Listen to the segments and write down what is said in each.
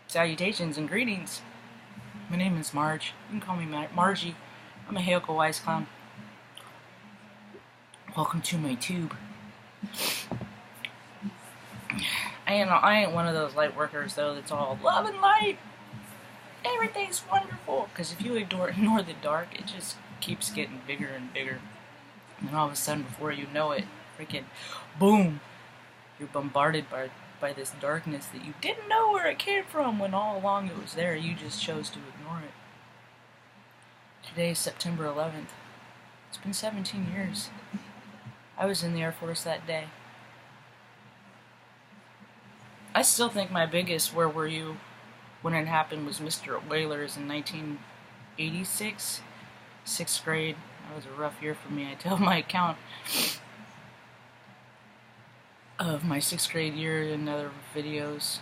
Salutations and greetings. My name is Marge. You can call me Margie. I'm a Heiko Wise Clown. Welcome to my tube. I ain't one of those light workers though that's all love and light. Everything's wonderful. Because if you ignore the dark, it just keeps getting bigger and bigger. And all of a sudden, before you know it, freaking boom, you're bombarded by this darkness that you didn't know where it came from when all along it was there. You just chose to ignore it. Today is September 11th. It's been 17 years. I was in the Air Force that day. I still think my biggest "where were you when it happened" was Mr. Whalers in 1986, 6th grade. That was a rough year for me. I tell my account of my 6th grade year in other videos.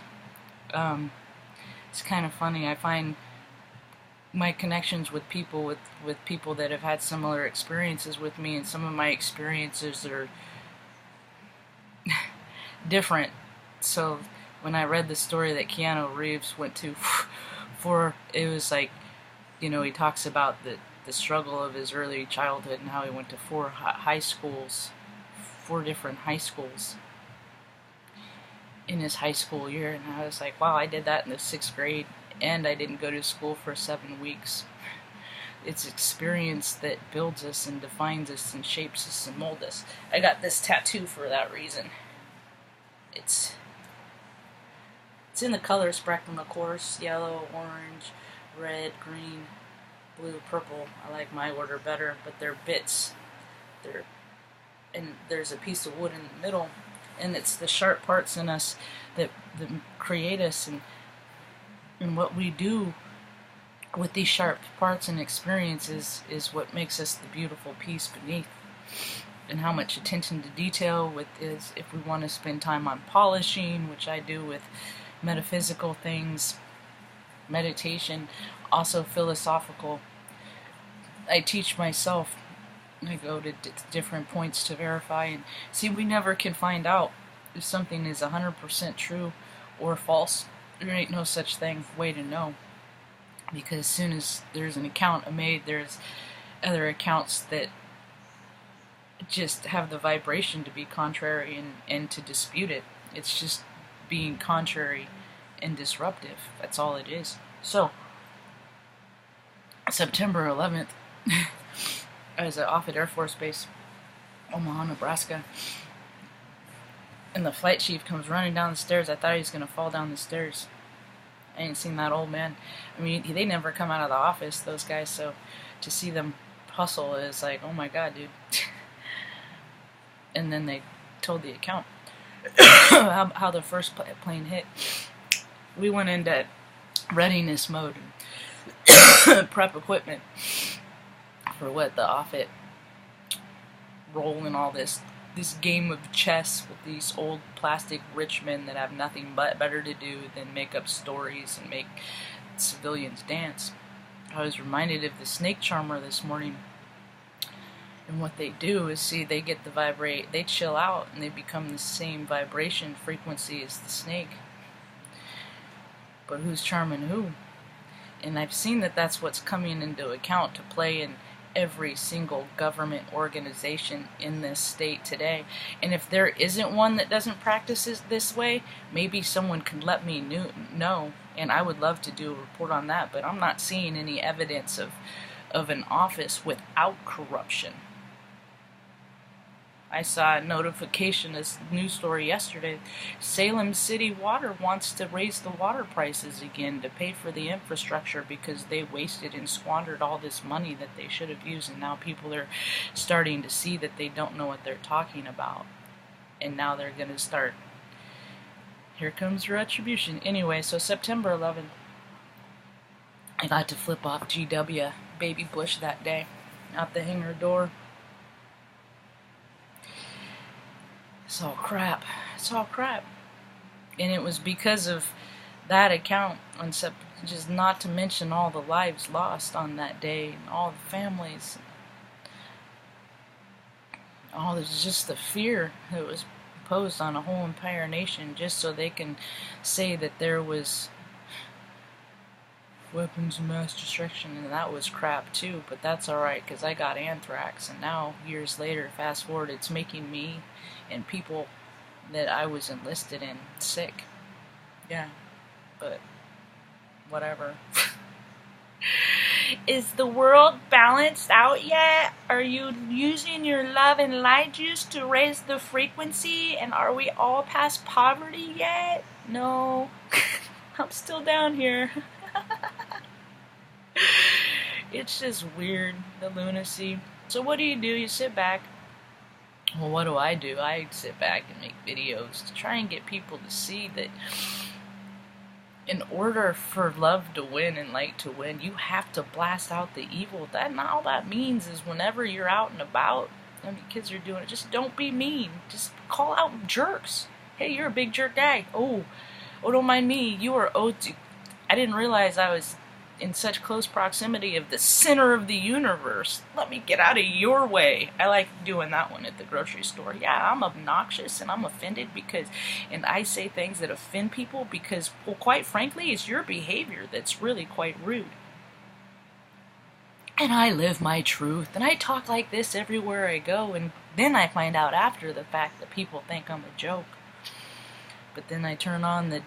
It's kind of funny. I find my connections with people with people that have had similar experiences with me, and some of my experiences are different. So when I read the story that Keanu Reeves went to it was like, he talks about the struggle of his early childhood and how he went to four different high schools in his high school year, and I was like, wow, I did that in the 6th grade, and I didn't go to school for 7 weeks. It's experience that builds us and defines us and shapes us and molds us. I got this tattoo for that reason. It's in the color spectrum, of course: yellow, orange, red, green, blue, purple. I like my order better, but they're bits. And there's a piece of wood in the middle, and it's the sharp parts in us that create us, and what we do with these sharp parts and experiences is what makes us the beautiful piece beneath. And how much attention to detail is if we want to spend time on polishing, which I do with metaphysical things, meditation, also philosophical. I teach myself. I go to different points to verify, and see, we never can find out if something is 100% true or false. There ain't no such way to know, because as soon as there's an account made, there's other accounts that just have the vibration to be contrary and to dispute it. It's just being contrary and disruptive. That's all it is. So, September 11th, I was off at Air Force Base, Omaha, Nebraska, and the flight chief comes running down the stairs. I thought he was going to fall down the stairs. I ain't seen that old man. I mean, they never come out of the office, those guys, so to see them hustle is like, oh my god, dude. And then they told the account how the first plane hit. We went into readiness mode and prep equipment for what the off-it roll and all this game of chess with these old plastic rich men that have nothing but better to do than make up stories and make civilians dance. I was reminded of the snake charmer this morning, and what they do is, see, they get they chill out and they become the same vibration frequency as the snake. But who's charming who? And I've seen that that's what's coming into account to play in every single government organization in this state today. And if there isn't one that doesn't practice this way, maybe someone could let me know, and I would love to do a report on that. But I'm not seeing any evidence of an office without corruption. I saw a notification, a news story yesterday. Salem City Water wants to raise the water prices again to pay for the infrastructure because they wasted and squandered all this money that they should have used, and now people are starting to see that they don't know what they're talking about. And now they're going to start. Here comes retribution. Anyway, so September 11th, I got to flip off GW Baby Bush that day out the hangar door. It's all crap. It's all crap. And it was because of that account, just not to mention all the lives lost on that day, and all the families. There's just the fear that was imposed on a whole entire nation just so they can say that there was weapons of mass destruction, and that was crap too, but that's alright, because I got anthrax, and now, years later, fast forward, it's making me and people that I was enlisted in sick. Yeah, but whatever. Is the world balanced out yet? Are you using your love and light juice to raise the frequency? And are we all past poverty yet? No. I'm still down here. It's just weird, the lunacy. So what do? You sit back. Well, what do? I sit back and make videos to try and get people to see that in order for love to win and light to win, you have to blast out the evil. That all that means is whenever you're out and about, I mean, kids are doing it, just don't be mean. Just call out jerks. Hey, you're a big jerk guy. Oh, don't mind me. You are I didn't realize I was in such close proximity of the center of the universe. Let me get out of your way. I like doing that one at the grocery store. Yeah, I'm obnoxious and I'm offended and I say things that offend people because, well, quite frankly, it's your behavior that's really quite rude. And I live my truth, and I talk like this everywhere I go, and then I find out after the fact that people think I'm a joke. But then I turn on the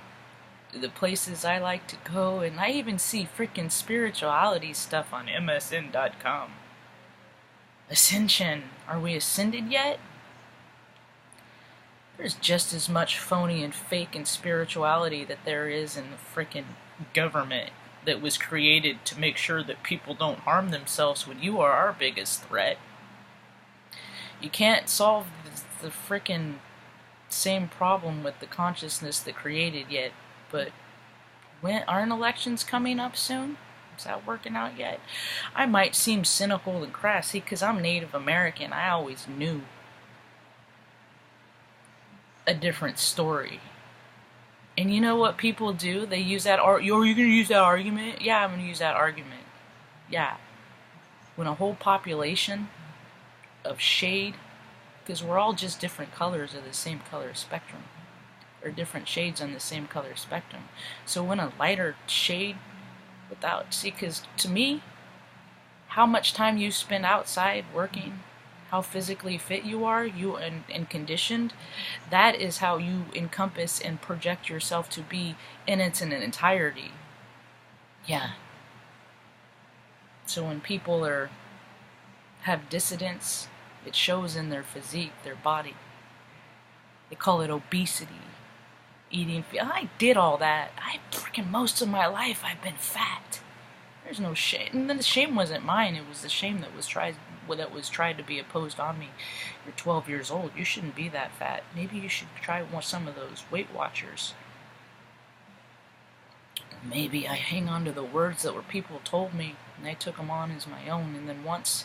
places I like to go, and I even see freaking spirituality stuff on MSN.com. Ascension. Are we ascended yet? There's just as much phony and fake in spirituality that there is in the freaking government that was created to make sure that people don't harm themselves when you are our biggest threat. You can't solve the freaking same problem with the consciousness that created yet. But aren't elections coming up soon? Is that working out yet? I might seem cynical and crass. See, because I'm Native American, I always knew a different story. And you know what people do? They use that are you going to use that argument? Yeah, I'm going to use that argument. Yeah. When a whole population of shade, because we're all just different colors of the same color spectrum, or different shades on the same color spectrum. So when a lighter shade because to me, how much time you spend outside working, how physically fit you are, and conditioned, that is how you encompass and project yourself to be in its entirety. Yeah. So when people have dissidence, it shows in their physique, their body. They call it obesity. Eating. I did all that. Most of my life I've been fat. There's no shame. And then the shame wasn't mine. It was the shame that was tried to be opposed on me. You're 12 years old. You shouldn't be that fat. Maybe you should try some of those Weight Watchers. Maybe I hang on to the words that people told me, and I took them on as my own. And then once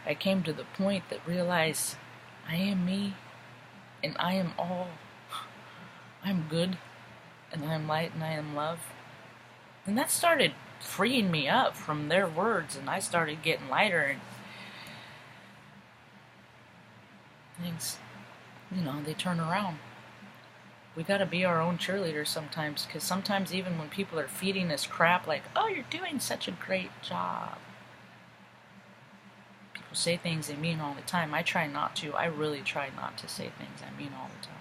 I came to the point that realized I am me, and I am all. I'm good, and I am light, and I am love. And that started freeing me up from their words, and I started getting lighter, and things, they turn around. We gotta be our own cheerleaders sometimes, because sometimes even when people are feeding us crap like, oh, you're doing such a great job. People say things they mean all the time. I try not to. I really try not to say things I mean all the time.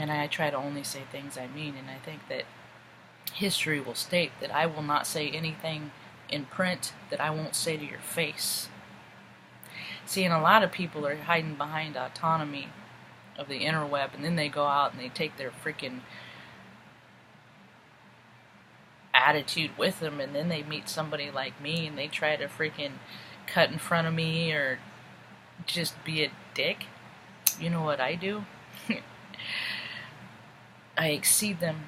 I try to only say things I mean, and I think that history will state that I will not say anything in print that I won't say to your face. See, and a lot of people are hiding behind autonomy of the interweb, and then they go out and they take their freaking attitude with them, and then they meet somebody like me, and they try to freaking cut in front of me or just be a dick. You know what I do? I exceed them,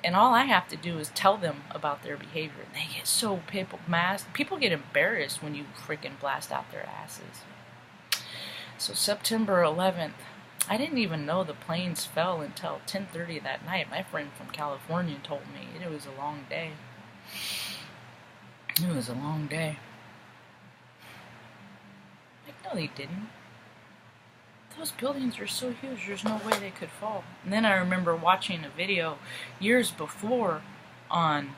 and all I have to do is tell them about their behavior. They get so people get embarrassed when you freaking blast out their asses. So September 11th, I didn't even know the planes fell until 10:30 that night. My friend from California told me it was a long day. It was a long day. No, they didn't. Those buildings are so huge, there's no way they could fall. And then I remember watching a video years before on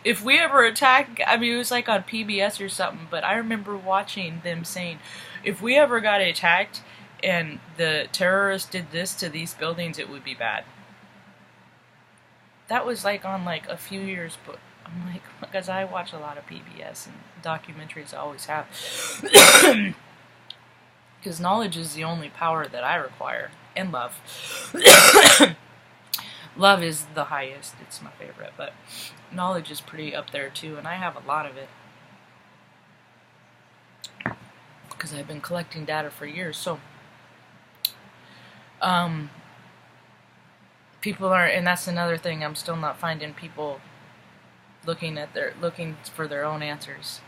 if we ever attack, I mean, it was like on PBS or something, but I remember watching them saying, if we ever got attacked and the terrorists did this to these buildings, it would be bad. That was like on like a few years, but I'm like, because I watch a lot of PBS and documentaries I always have. Because knowledge is the only power that I require, and love. Love is the highest, it's my favorite, but knowledge is pretty up there too, and I have a lot of it. Because I've been collecting data for years, so people aren't, and that's another thing, I'm still not finding people looking for their own answers.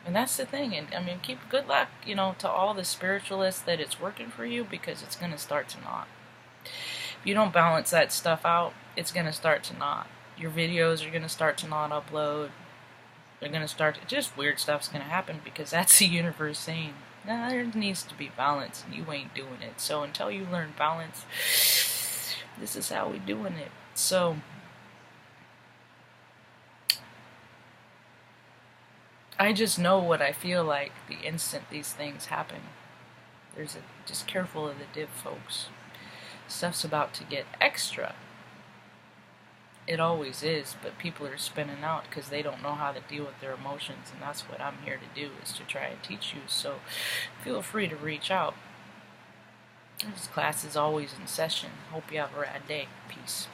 And that's the thing, and I mean, keep good luck, you know, to all the spiritualists that it's working for you, because it's going to start to not. If you don't balance that stuff out, it's going to start to not. Your videos are going to start to not upload. They're going to start to, just weird stuff's going to happen, because that's the universe saying, nah, there needs to be balance, and you ain't doing it. So until you learn balance, this is how we doing it. So I just know what I feel like the instant these things happen. Just careful of the div, folks. Stuff's about to get extra. It always is, but people are spinning out because they don't know how to deal with their emotions, and that's what I'm here to do, is to try and teach you. So feel free to reach out. This class is always in session. Hope you have a rad day. Peace.